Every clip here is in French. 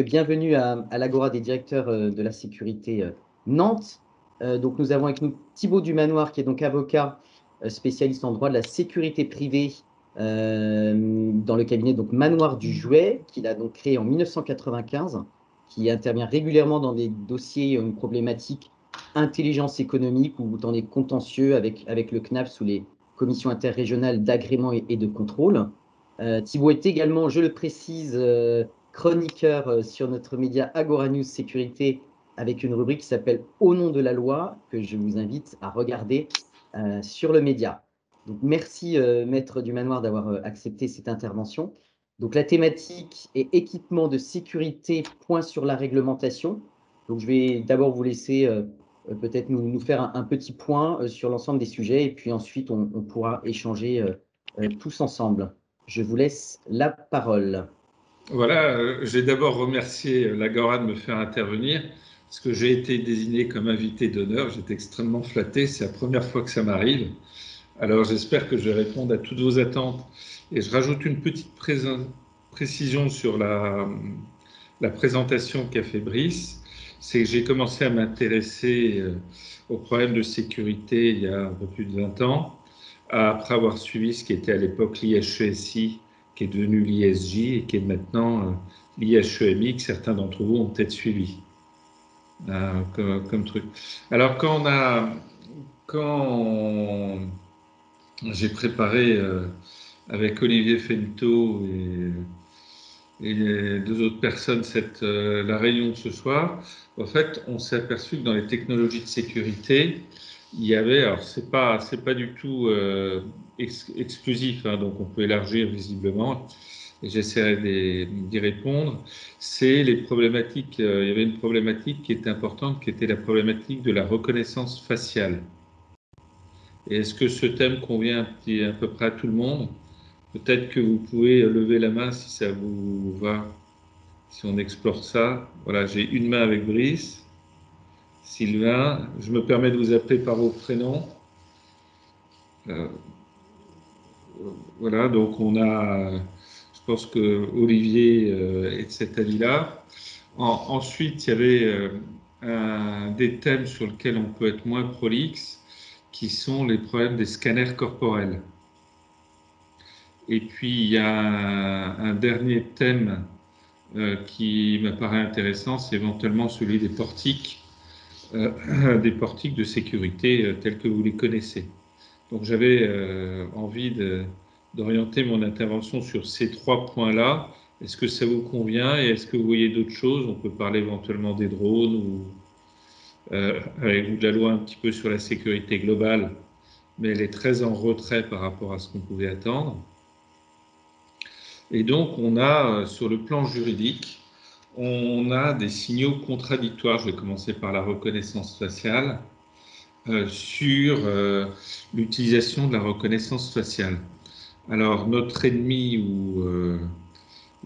Bienvenue à l'Agora des directeurs de la sécurité Nantes. Donc, nous avons avec nous Thibaut Dumanoir, qui est donc avocat spécialiste en droit de la sécurité privée dans le cabinet donc Manoir du Jouet, qu'il a donc créé en 1995, qui intervient régulièrement dans des dossiers, une problématique intelligence économique ou dans des contentieux avec le CNAF sous les commissions interrégionales d'agrément et de contrôle. Thibaut est également, je le précise, chroniqueur sur notre média Agora News Sécurité avec une rubrique qui s'appelle Au nom de la loi, que je vous invite à regarder sur le média. Donc, merci, Maître du Manoir, d'avoir accepté cette intervention. Donc, la thématique est équipement de sécurité, point sur la réglementation. Donc, je vais d'abord vous laisser peut-être nous faire un petit point sur l'ensemble des sujets et puis ensuite, on pourra échanger tous ensemble. Je vous laisse la parole. Voilà, j'ai d'abord remercié l'Agora de me faire intervenir parce que j'ai été désigné comme invité d'honneur. J'étais extrêmement flatté, c'est la première fois que ça m'arrive. Alors j'espère que je vais répondre à toutes vos attentes. Et je rajoute une petite précision sur la présentation qu'a fait Brice. C'est que j'ai commencé à m'intéresser aux problèmes de sécurité il y a un peu plus de 20 ans, après avoir suivi ce qui était à l'époque l'IHESI, qui est devenu l'ISJ et qui est maintenant l'IHEMI, que certains d'entre vous ont peut-être suivi comme truc. Alors quand j'ai préparé avec Olivier Fento et les deux autres personnes la réunion de ce soir, en fait, on s'est aperçu que dans les technologies de sécurité, il y avait, alors c'est pas du tout exclusif, hein, donc on peut élargir visiblement, et j'essaierai d'y répondre, c'est les problématiques, il y avait une problématique qui était importante, qui était la problématique de la reconnaissance faciale. Et est-ce que ce thème convient à peu près à tout le monde? Peut-être que vous pouvez lever la main si ça vous va, si on explore ça. Voilà, j'ai une main avec Brice, Sylvain. Je me permets de vous appeler par vos prénoms. Voilà, donc on a, je pense que Olivier est de cet avis-là. Ensuite, il y avait des thèmes sur lesquels on peut être moins prolixe, qui sont les problèmes des scanners corporels. Et puis, il y a un dernier thème qui m'apparaît intéressant, c'est éventuellement celui des portiques de sécurité tels que vous les connaissez. Donc j'avais envie d'orienter mon intervention sur ces trois points-là. Est-ce que ça vous convient et est-ce que vous voyez d'autres choses? On peut parler éventuellement des drones ou de la loi un petit peu sur la sécurité globale, mais elle est très en retrait par rapport à ce qu'on pouvait attendre. Et donc on a, sur le plan juridique, on a des signaux contradictoires. Je vais commencer par la reconnaissance faciale. Sur l'utilisation de la reconnaissance faciale. Alors, notre ennemi ou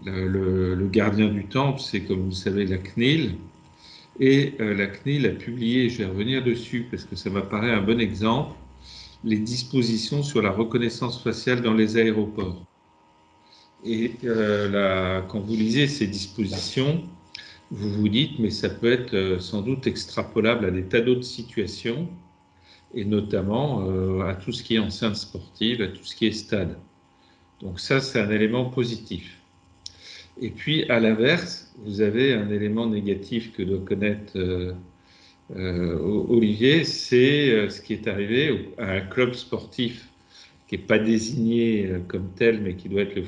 le gardien du temple, c'est comme vous le savez la CNIL. Et la CNIL a publié, je vais revenir dessus parce que ça m'apparaît un bon exemple, les dispositions sur la reconnaissance faciale dans les aéroports. Et quand vous lisez ces dispositions, vous vous dites, mais ça peut être sans doute extrapolable à des tas d'autres situations, et notamment à tout ce qui est enceinte sportive, à tout ce qui est stade. Donc ça, c'est un élément positif. Et puis, à l'inverse, vous avez un élément négatif que doit connaître Olivier, c'est ce qui est arrivé à un club sportif qui n'est pas désigné comme tel, mais qui doit être le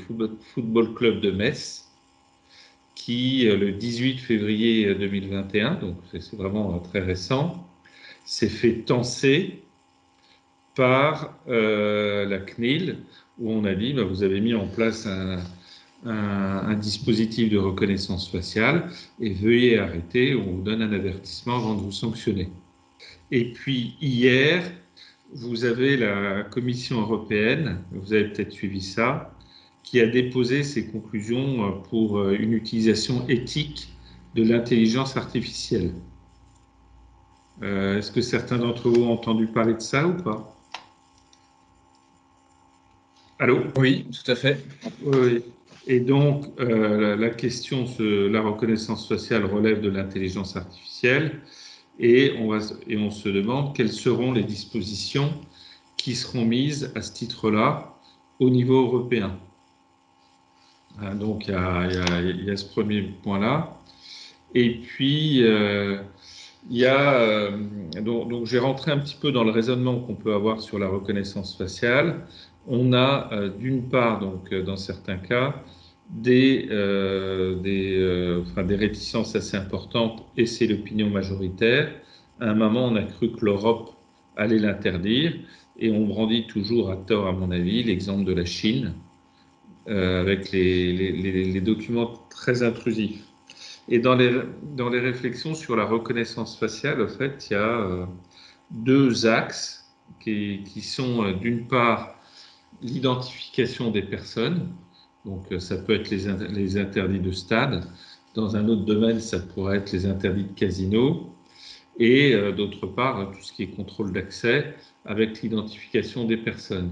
Football Club de Metz, qui, le 18 février 2021, donc c'est vraiment très récent, s'est fait tancer par la CNIL, où on a dit vous avez mis en place un dispositif de reconnaissance faciale et veuillez arrêter, on vous donne un avertissement avant de vous sanctionner. Et puis hier, vous avez la Commission européenne, vous avez peut-être suivi ça, qui a déposé ses conclusions pour une utilisation éthique de l'intelligence artificielle. Est-ce que certains d'entre vous ont entendu parler de ça ou pas? Allô? Oui, tout à fait. Oui. Et donc, la question de la reconnaissance faciale relève de l'intelligence artificielle et on se demande quelles seront les dispositions qui seront mises à ce titre-là au niveau européen. Donc, il y a ce premier point-là. Et puis, il y a, donc j'ai rentré un petit peu dans le raisonnement qu'on peut avoir sur la reconnaissance faciale. On a d'une part, donc, dans certains cas, des réticences assez importantes, et c'est l'opinion majoritaire. À un moment, on a cru que l'Europe allait l'interdire, et on brandit toujours à tort, à mon avis, l'exemple de la Chine, avec les documents très intrusifs. Et dans les réflexions sur la reconnaissance faciale, en fait, il y a deux axes qui sont d'une part l'identification des personnes, donc ça peut être les interdits de stade, dans un autre domaine ça pourrait être les interdits de casino, et d'autre part tout ce qui est contrôle d'accès avec l'identification des personnes.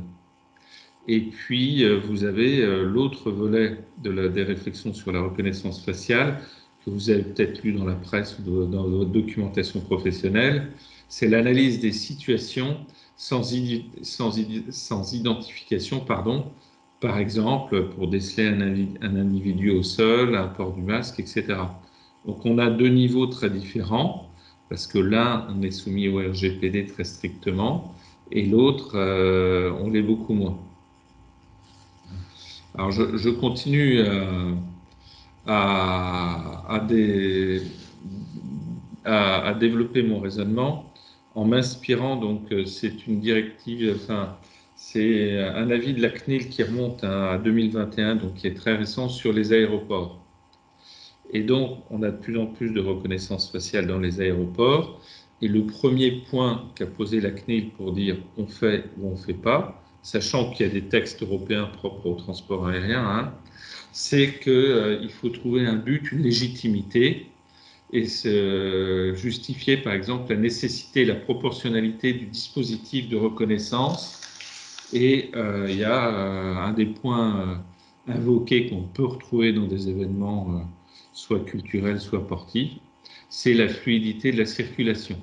Et puis vous avez l'autre volet des réflexions sur la reconnaissance faciale, que vous avez peut-être lu dans la presse ou dans votre documentation professionnelle, c'est l'analyse des situations sans identification, pardon, par exemple pour déceler un individu au sol, un port du masque, etc. Donc on a deux niveaux très différents, parce que l'un, on est soumis au RGPD très strictement, et l'autre, on l'est beaucoup moins. Alors je continue à développer mon raisonnement en m'inspirant, donc c'est une directive, enfin c'est un avis de la CNIL qui remonte à 2021, donc qui est très récent, sur les aéroports. Et donc on a de plus en plus de reconnaissance faciale dans les aéroports, et le premier point qu'a posé la CNIL pour dire on fait ou on ne fait pas, sachant qu'il y a des textes européens propres au transport aérien, hein, c'est qu'il faut trouver un but, une légitimité, et justifier par exemple la nécessité, la proportionnalité du dispositif de reconnaissance. Et il y a un des points invoqués qu'on peut retrouver dans des événements soit culturels, soit sportifs, c'est la fluidité de la circulation.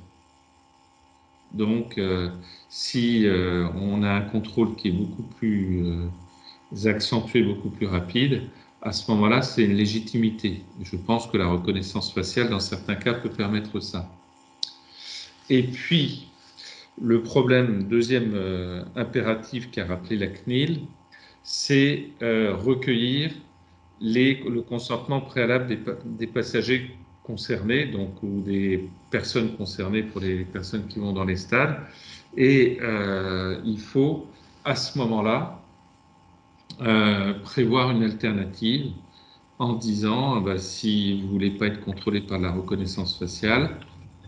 Donc, si on a un contrôle qui est beaucoup plus accentué, beaucoup plus rapide, à ce moment-là, c'est une légitimité. Je pense que la reconnaissance faciale, dans certains cas, peut permettre ça. Et puis, le problème, deuxième impératif qu'a rappelé la CNIL, c'est recueillir le consentement préalable des passagers concernés, donc, ou des personnes concernées pour les personnes qui vont dans les stades. Et il faut, à ce moment-là, prévoir une alternative en disant si vous ne voulez pas être contrôlé par la reconnaissance faciale,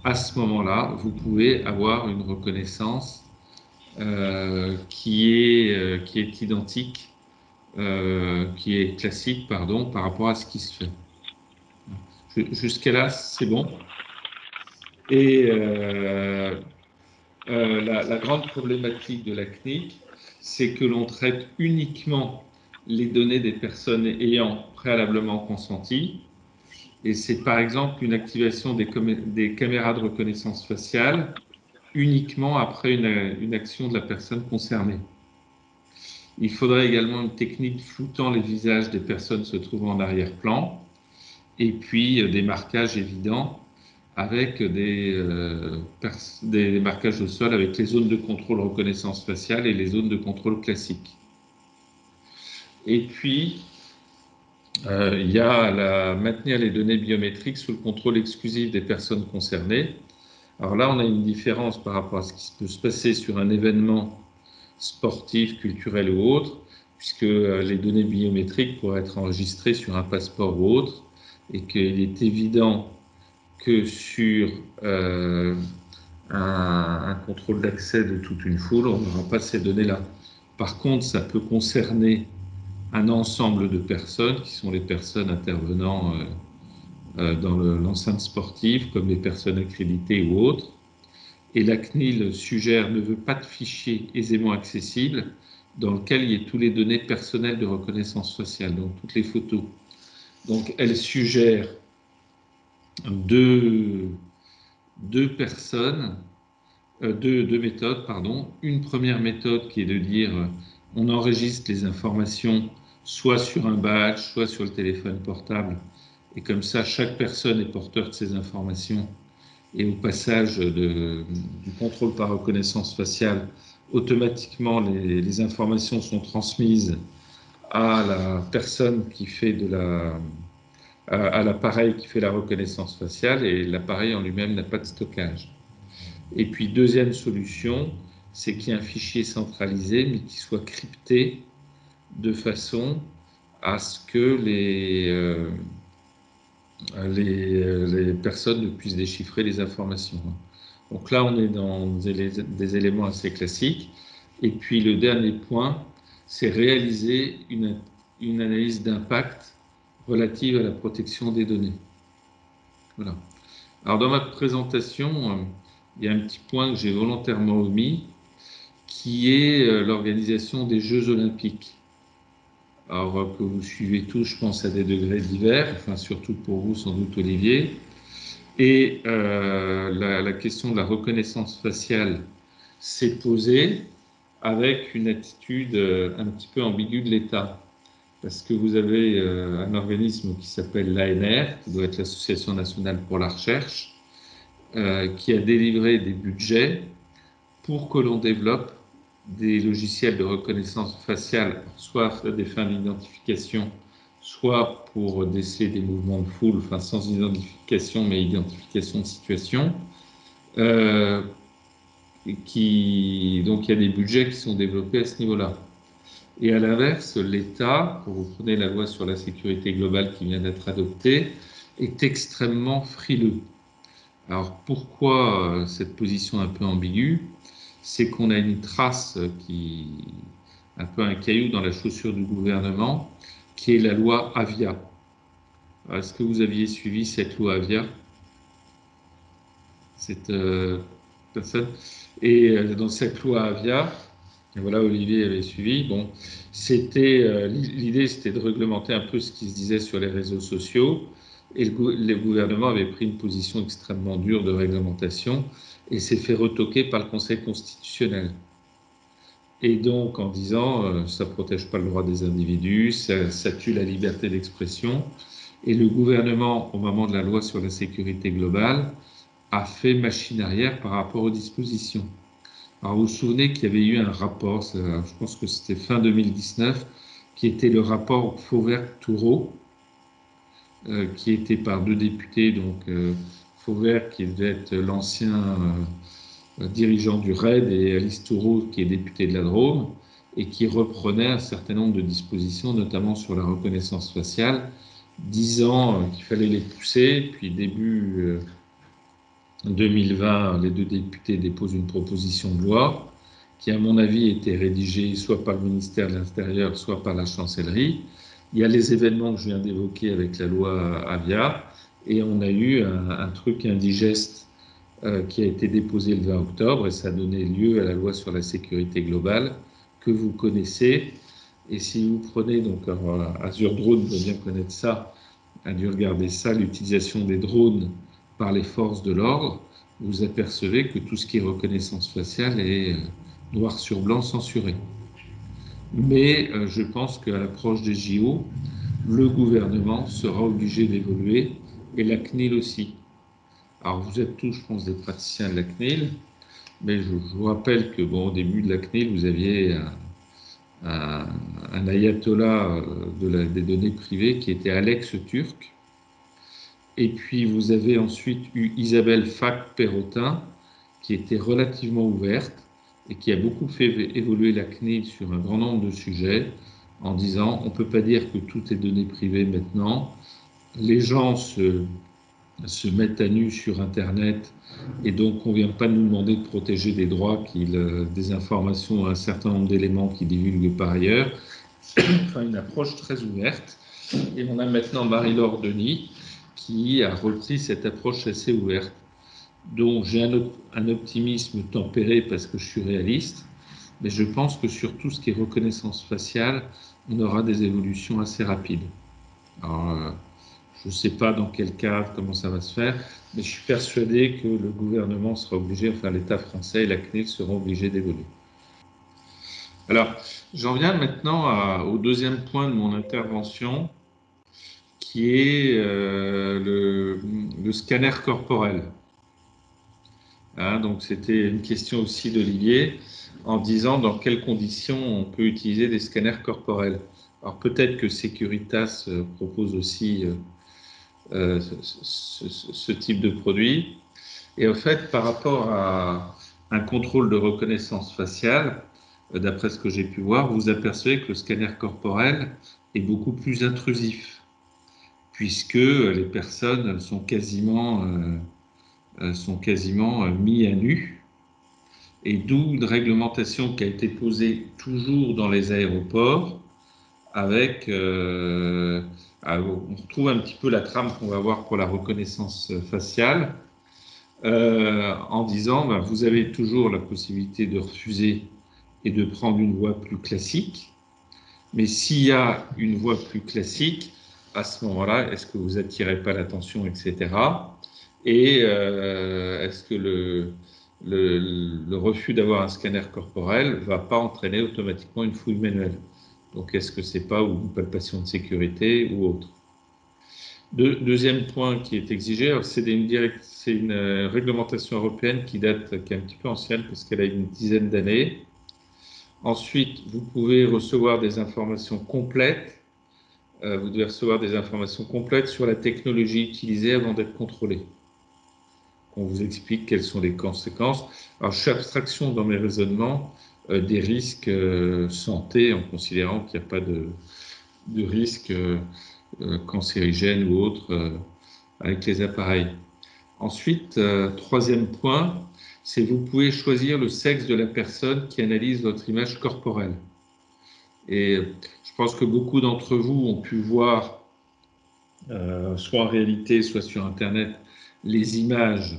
à ce moment-là, vous pouvez avoir une reconnaissance qui est identique, qui est classique, pardon, par rapport à ce qui se fait. Jusqu'à là, c'est bon. Et la grande problématique de la CNIC, c'est que l'on traite uniquement les données des personnes ayant préalablement consenti. Et c'est par exemple une activation des caméras de reconnaissance faciale uniquement après une action de la personne concernée. Il faudrait également une technique floutant les visages des personnes se trouvant en arrière-plan, et puis des marquages évidents avec des marquages au sol avec les zones de contrôle reconnaissance faciale et les zones de contrôle classiques. Et puis, il y a maintenir les données biométriques sous le contrôle exclusif des personnes concernées. Alors là, on a une différence par rapport à ce qui peut se passer sur un événement sportif, culturel ou autre, puisque les données biométriques pourraient être enregistrées sur un passeport ou autre, et qu'il est évident que sur un contrôle d'accès de toute une foule, on n'aura pas ces données-là. Par contre, ça peut concerner un ensemble de personnes qui sont les personnes intervenant dans l'enceinte sportive, comme les personnes accréditées ou autres. Et la CNIL suggère ne veut pas de fichiers aisément accessibles, dans lequel il y a toutes les données personnelles de reconnaissance faciale, donc toutes les photos. Donc, elle suggère deux méthodes, pardon. Une première méthode qui est de dire on enregistre les informations soit sur un badge, soit sur le téléphone portable. Et comme ça, chaque personne est porteur de ces informations. Et au passage du contrôle par reconnaissance faciale, automatiquement, les informations sont transmises à la personne qui fait à l'appareil qui fait la reconnaissance faciale, et l'appareil en lui-même n'a pas de stockage. Et puis, deuxième solution, c'est qu'il y ait un fichier centralisé, mais qui soit crypté de façon à ce que les personnes ne puissent déchiffrer les informations. Donc là, on est dans des éléments assez classiques. Et puis, le dernier point, c'est réaliser une analyse d'impact relative à la protection des données. Voilà. Alors, dans ma présentation, il y a un petit point que j'ai volontairement omis, qui est l'organisation des Jeux Olympiques. Alors, que vous suivez tous, je pense, à des degrés divers, enfin, surtout pour vous, sans doute, Olivier. Et la question de la reconnaissance faciale s'est posée avec une attitude un petit peu ambiguë de l'État. Parce que vous avez un organisme qui s'appelle l'ANR, qui doit être l'Association nationale pour la recherche, qui a délivré des budgets pour que l'on développe des logiciels de reconnaissance faciale, soit à des fins d'identification, soit pour déceler des mouvements de foule, enfin sans identification, mais identification de situation. Donc il y a des budgets qui sont développés à ce niveau-là. Et à l'inverse, l'État, quand vous prenez la loi sur la sécurité globale qui vient d'être adoptée, est extrêmement frileux. Alors pourquoi cette position un peu ambiguë? C'est qu'on a une trace un peu un caillou dans la chaussure du gouvernement, qui est la loi Avia. Est-ce que vous aviez suivi cette loi Avia, cette personne? Et dans cette loi Avia, et voilà, Olivier avait suivi. Bon, l'idée, c'était de réglementer un peu ce qui se disait sur les réseaux sociaux. Et le gouvernement avait pris une position extrêmement dure de réglementation et s'est fait retoquer par le Conseil constitutionnel. Et donc, en disant, ça ne protège pas le droit des individus, ça tue la liberté d'expression. Et le gouvernement, au moment de la loi sur la sécurité globale, a fait machine arrière par rapport aux dispositions. Alors, vous vous souvenez qu'il y avait eu un rapport, je pense que c'était fin 2019, qui était le rapport Fauvert-Toureau, qui était par deux députés, donc Fauvert qui devait être l'ancien dirigeant du RAID et Alice Toureau qui est député de la Drôme, et qui reprenait un certain nombre de dispositions, notamment sur la reconnaissance faciale, disant qu'il fallait les pousser, puis début 2020, les deux députés déposent une proposition de loi qui, à mon avis, était rédigée soit par le ministère de l'Intérieur, soit par la chancellerie. Il y a les événements que je viens d'évoquer avec la loi Avia, et on a eu un truc indigeste qui a été déposé le 20 octobre, et ça a donné lieu à la loi sur la sécurité globale, que vous connaissez. Et si vous prenez, donc Azure Drone doit bien connaître ça, a dû regarder ça, l'utilisation des drones par les forces de l'ordre, vous apercevez que tout ce qui est reconnaissance faciale est noir sur blanc censuré. Mais je pense qu'à l'approche des JO, le gouvernement sera obligé d'évoluer, et la CNIL aussi. Alors vous êtes tous, je pense, des praticiens de la CNIL, mais je vous rappelle que au début de la CNIL, vous aviez un ayatollah des données privées qui était Alex Türk. Et puis vous avez ensuite eu Isabelle Fac-Perrotin, qui était relativement ouverte et qui a beaucoup fait évoluer la CNIL sur un grand nombre de sujets, en disant on ne peut pas dire que tout est données privées maintenant. Les gens se mettent à nu sur Internet, et donc on ne vient pas nous demander de protéger des droits, des informations, un certain nombre d'éléments qui divulguent par ailleurs. Enfin, une approche très ouverte. Et on a maintenant Marie-Laure Denis qui a repris cette approche assez ouverte. Donc j'ai un optimisme tempéré parce que je suis réaliste, Mais je pense que sur tout ce qui est reconnaissance faciale, on aura des évolutions assez rapides. Alors, je ne sais pas dans quel cadre, comment ça va se faire, mais je suis persuadé que le gouvernement sera obligé, enfin l'État français et la CNIL seront obligés d'évoluer. Alors, j'en viens maintenant au deuxième point de mon intervention, qui est le scanner corporel. Hein, donc, c'était une question aussi d'Olivier, en disant dans quelles conditions on peut utiliser des scanners corporels. Alors, peut-être que Securitas propose aussi ce type de produit. Et en fait, par rapport à un contrôle de reconnaissance faciale, d'après ce que j'ai pu voir, vous apercevez que le scanner corporel est beaucoup plus intrusif, puisque les personnes sont quasiment mis à nu, et d'où une réglementation qui a été posée toujours dans les aéroports, avec, on retrouve un petit peu la trame qu'on va voir pour la reconnaissance faciale, en disant ben, vous avez toujours la possibilité de refuser et de prendre une voie plus classique, mais s'il y a une voie plus classique, à ce moment-là, est-ce que vous n'attirez pas l'attention, etc. Et est-ce que le refus d'avoir un scanner corporel ne va pas entraîner automatiquement une fouille manuelle? Donc, est-ce que c'est pas une palpation de sécurité ou autre? Deuxième point qui est exigé, c'est une réglementation européenne qui est un petit peu ancienne parce qu'elle a une dizaine d'années. Ensuite, vous pouvez recevoir des informations complètes. Vous devez recevoir des informations complètes sur la technologie utilisée avant d'être contrôlé. On vous explique quelles sont les conséquences. Alors, je fais abstraction dans mes raisonnements des risques santé en considérant qu'il n'y a pas de risque cancérigène ou autre avec les appareils. Ensuite, troisième point, c'est vous pouvez choisir le sexe de la personne qui analyse votre image corporelle. Et je pense que beaucoup d'entre vous ont pu voir, soit en réalité, soit sur Internet, les images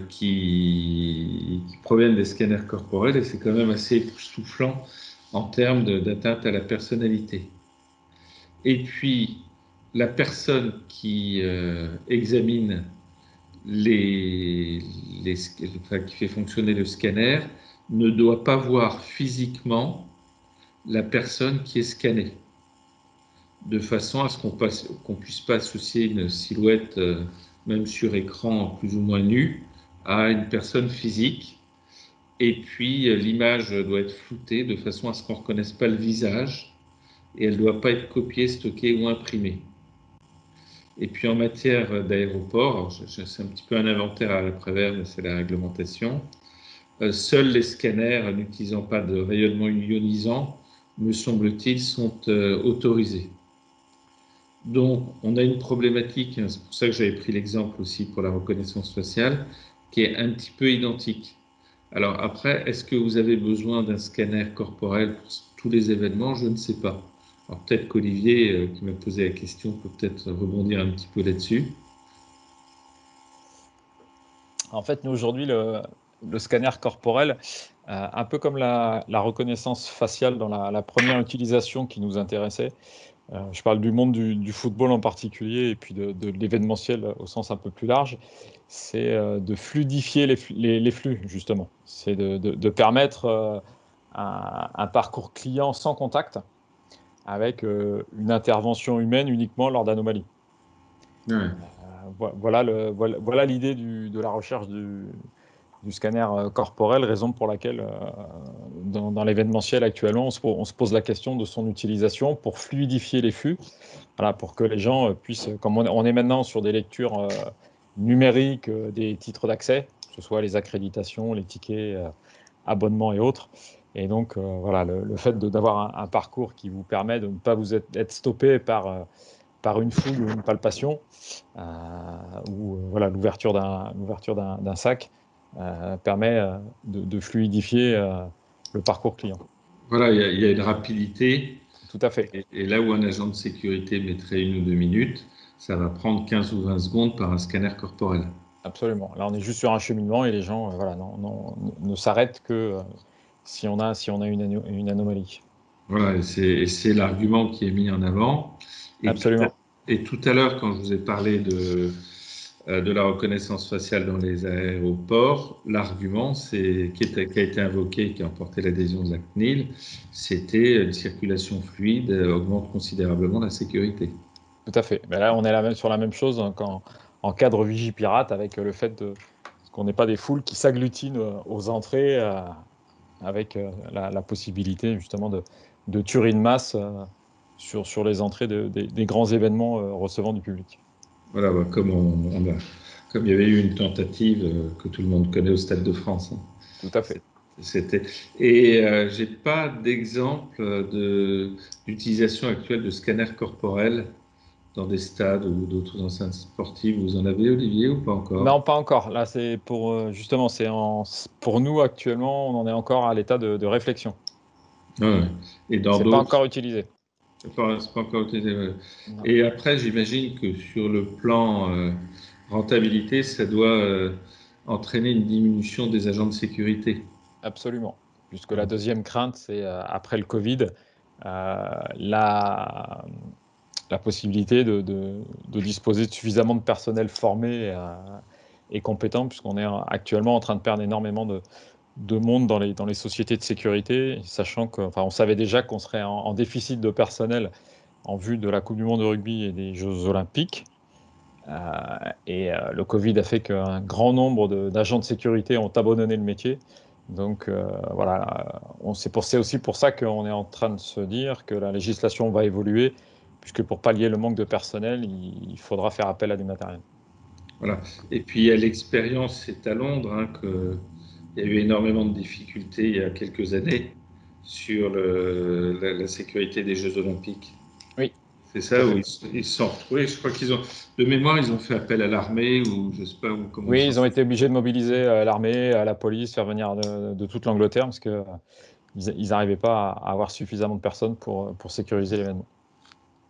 qui proviennent des scanners corporels, et c'est quand même assez époustouflant en termes d'atteinte à la personnalité. Et puis, la personne qui examine qui fait fonctionner le scanner ne doit pas voir physiquement la personne qui est scannée, de façon à ce qu'on puisse pas associer une silhouette, même sur écran plus ou moins nue, à une personne physique. Et puis, l'image doit être floutée de façon à ce qu'on ne reconnaisse pas le visage, et elle ne doit pas être copiée, stockée ou imprimée. Et puis en matière d'aéroport, c'est un petit peu un inventaire à l'après-vert, mais c'est la réglementation. Seuls les scanners n'utilisant pas de rayonnement ionisant, me semble-t-il, sont autorisés. Donc on a une problématique, hein, c'est pour ça que j'avais pris l'exemple aussi pour la reconnaissance faciale, qui est un petit peu identique. Alors après, est-ce que vous avez besoin d'un scanner corporel pour tous les événements? Je ne sais pas. Alors peut-être qu'Olivier, qui m'a posé la question, peut peut-être rebondir un petit peu là-dessus. En fait, nous aujourd'hui, le scanner corporel, un peu comme la reconnaissance faciale dans la première utilisation qui nous intéressait, je parle du monde du football en particulier et puis de l'événementiel au sens un peu plus large, c'est de fluidifier les flux, justement. C'est de permettre un parcours client sans contact avec une intervention humaine uniquement lors d'anomalies. Ouais. Voilà l'idée de la recherche du scanner corporel, raison pour laquelle dans l'événementiel actuellement, on se pose la question de son utilisation pour fluidifier les flux, voilà, pour que les gens puissent, comme on est maintenant sur des lectures numériques des titres d'accès, que ce soit les accréditations, les tickets, abonnements et autres. Et donc, voilà, le fait d'avoir un parcours qui vous permet de ne pas vous être stoppé par une fouille ou une palpation, ou voilà, l'ouverture d'un sac, permet de fluidifier le parcours client. Voilà, il y a une rapidité. Tout à fait. Et là où un agent de sécurité mettrait 1 ou 2 minutes, ça va prendre 15 ou 20 secondes par un scanner corporel. Absolument. Là, on est juste sur un cheminement et les gens voilà, ne s'arrêtent que si on a une anomalie. Voilà, et c'est l'argument qui est mis en avant. Absolument. Et tout à l'heure, quand je vous ai parlé de la reconnaissance faciale dans les aéroports, l'argument qui a été invoqué, qui a emporté l'adhésion de la CNIL, c'était une circulation fluide augmente considérablement la sécurité. Tout à fait. Mais là, on est sur la même chose hein, en cadre Vigipirate, avec le fait qu'on n'ait pas des foules qui s'agglutinent aux entrées, avec la possibilité justement de tuerie de masse sur les entrées des grands événements recevant du public. Voilà, comme il y avait eu une tentative que tout le monde connaît au Stade de France. Hein. Tout à fait. Et j'ai pas d'exemple d'utilisation actuelle de scanner corporel dans des stades ou d'autres enceintes sportives. Vous en avez, Olivier, ou pas encore? Non, pas encore. Là, c'est justement, pour nous actuellement, on en est encore à l'état de réflexion. Ouais. Et dans C'est pas encore utilisé. C'est pas encore utilisé. Ouais. Non. Et après, j'imagine que sur le plan rentabilité, ça doit entraîner une diminution des agents de sécurité. Absolument. Puisque la deuxième crainte, c'est après le Covid, la possibilité de disposer de suffisamment de personnel formé et compétent, puisqu'on est actuellement en train de perdre énormément de monde dans les sociétés de sécurité, sachant on savait déjà qu'on serait en déficit de personnel en vue de la Coupe du Monde de rugby et des Jeux Olympiques. Le Covid a fait qu'un grand nombre d'agents de sécurité ont abandonné le métier. Donc voilà, c'est aussi pour ça qu'on est en train de se dire que la législation va évoluer, puisque pour pallier le manque de personnel, il faudra faire appel à du matériel. Voilà. Et puis il y a l'expérience, c'est à Londres, hein, qu'il y a eu énormément de difficultés il y a quelques années sur la sécurité des Jeux Olympiques. Oui. C'est ça, où ils se sont retrouvés. Je crois de mémoire, ils ont fait appel à l'armée ou je sais pas où, comment. Oui, ils ont été obligés de mobiliser l'armée, la police, faire venir de toute l'Angleterre, parce que ils n'arrivaient pas à avoir suffisamment de personnes pour sécuriser l'événement.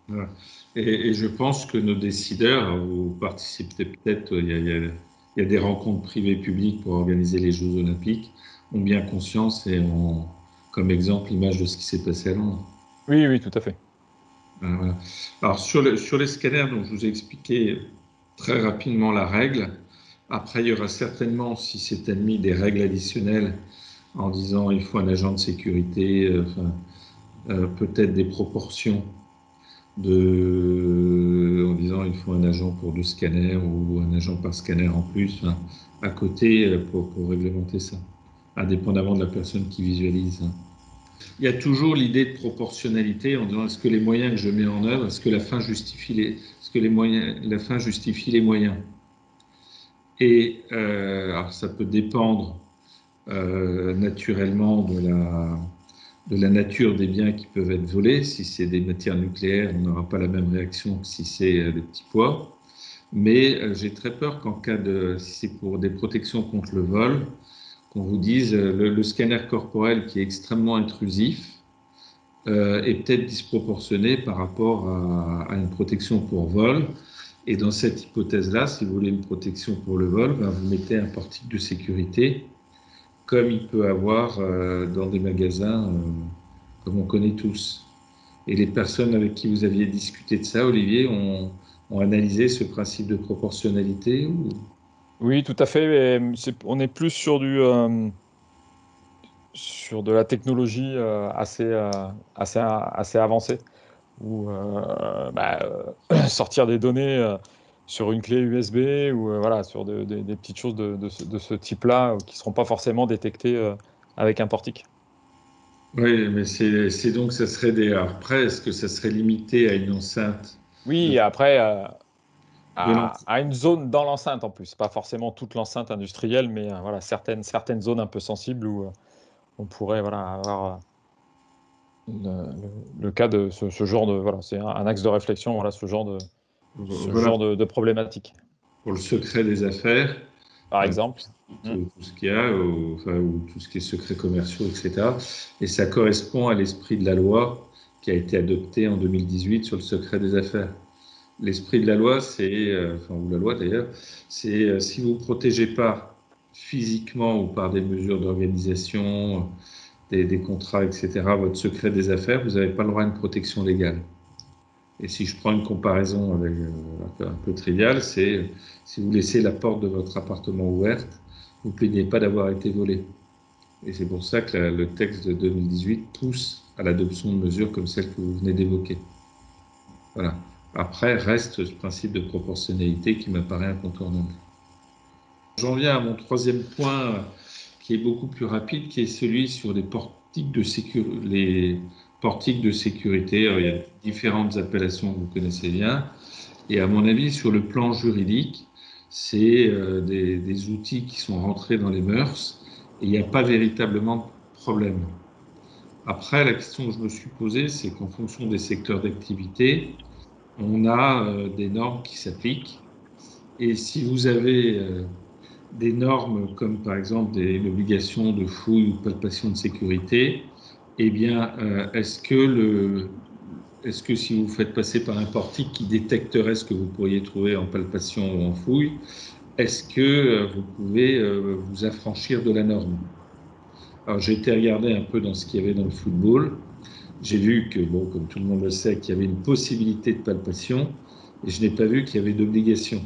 Voilà. Et je pense que nos décideurs, vous participez peut-être, il y a des rencontres privées publiques pour organiser les Jeux Olympiques, ont bien conscience et ont comme exemple l'image de ce qui s'est passé à Londres. Oui, oui, tout à fait. Voilà. Alors sur les scanners, donc, je vous ai expliqué très rapidement la règle. Après, il y aura certainement, si c'est admis, des règles additionnelles en disant il faut un agent de sécurité, peut-être des proportions en disant il faut un agent pour 2 scanners ou un agent par scanner en plus, hein, à côté pour réglementer ça, indépendamment de la personne qui visualise. Hein. Il y a toujours l'idée de proportionnalité en disant est-ce que les moyens que je mets en œuvre, est-ce que la fin justifie la fin justifie les moyens. Et alors ça peut dépendre naturellement de la nature des biens qui peuvent être volés. Si c'est des matières nucléaires, on n'aura pas la même réaction que si c'est des petits pois. Mais j'ai très peur si c'est pour des protections contre le vol, qu'on vous dise le scanner corporel qui est extrêmement intrusif est peut-être disproportionné par rapport à une protection pour vol. Et dans cette hypothèse-là, si vous voulez une protection pour le vol, ben vous mettez un portique de sécurité comme il peut avoir dans des magasins comme on connaît tous. Et les personnes avec qui vous aviez discuté de ça, Olivier, ont analysé ce principe de proportionnalité ou... Oui, tout à fait. On est plus sur de la technologie assez avancée, où sortir des données sur une clé USB ou voilà, sur des petites choses de ce type-là qui ne seront pas forcément détectées avec un portique. Oui, mais c'est donc, ça serait alors après, est-ce que ça serait limité à une enceinte? Oui, et après, à une zone dans l'enceinte en plus, pas forcément toute l'enceinte industrielle, mais voilà, certaines zones un peu sensibles où on pourrait voilà, avoir le cas de ce genre de... Voilà, c'est un axe de réflexion, voilà, ce genre de problématique. Pour le secret des affaires, Par exemple. tout ce qu'il y a, ou tout ce qui est secrets commerciaux, etc. Et ça correspond à l'esprit de la loi qui a été adoptée en 2018 sur le secret des affaires. L'esprit de la loi, ou la loi d'ailleurs, c'est si vous ne protégez pas physiquement ou par des mesures d'organisation des contrats, etc., votre secret des affaires, vous n'avez pas le droit à une protection légale. Et si je prends une comparaison avec, un peu triviale, c'est si vous laissez la porte de votre appartement ouverte, vous ne plaignez pas d'avoir été volé. Et c'est pour ça que le texte de 2018 pousse à l'adoption de mesures comme celle que vous venez d'évoquer. Voilà. Après, reste ce principe de proportionnalité qui m'apparaît incontournable. J'en viens à mon troisième point, qui est beaucoup plus rapide, qui est celui sur les portiques de sécurité. Alors, il y a différentes appellations que vous connaissez bien. Et à mon avis, sur le plan juridique, c'est des outils qui sont rentrés dans les mœurs et il n'y a pas véritablement de problème. Après, la question que je me suis posée, c'est qu'en fonction des secteurs d'activité, on a des normes qui s'appliquent. Et si vous avez des normes comme par exemple l'obligation de fouille ou de palpation de sécurité, eh bien, est-ce que si vous faites passer par un portique qui détecterait ce que vous pourriez trouver en palpation ou en fouille, est-ce que vous pouvez vous affranchir de la norme? Alors j'ai été regarder un peu dans ce qu'il y avait dans le football. J'ai vu que, bon, comme tout le monde le sait, qu'il y avait une possibilité de palpation, et je n'ai pas vu qu'il y avait d'obligation.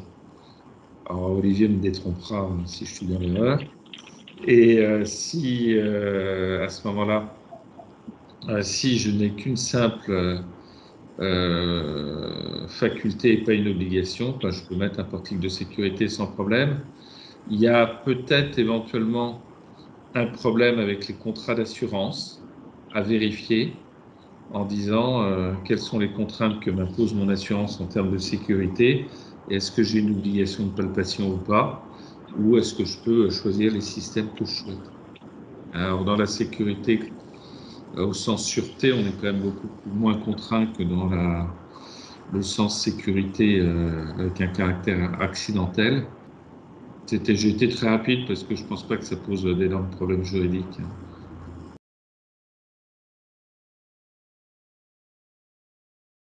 Alors Olivier me détrompera si je suis dans l'erreur. Et si à ce moment-là, si je n'ai qu'une simple faculté et pas une obligation, ben, je peux mettre un portique de sécurité sans problème. Il y a peut-être éventuellement un problème avec les contrats d'assurance à vérifier en disant quelles sont les contraintes que m'impose mon assurance en termes de sécurité, et est-ce que j'ai une obligation de palpation ou pas, ou est-ce que je peux choisir les systèmes que je souhaite. Alors dans la sécurité, au sens sûreté, on est quand même beaucoup moins contraint que dans le sens sécurité avec un caractère accidentel. J'ai été très rapide parce que je ne pense pas que ça pose d'énormes problèmes juridiques.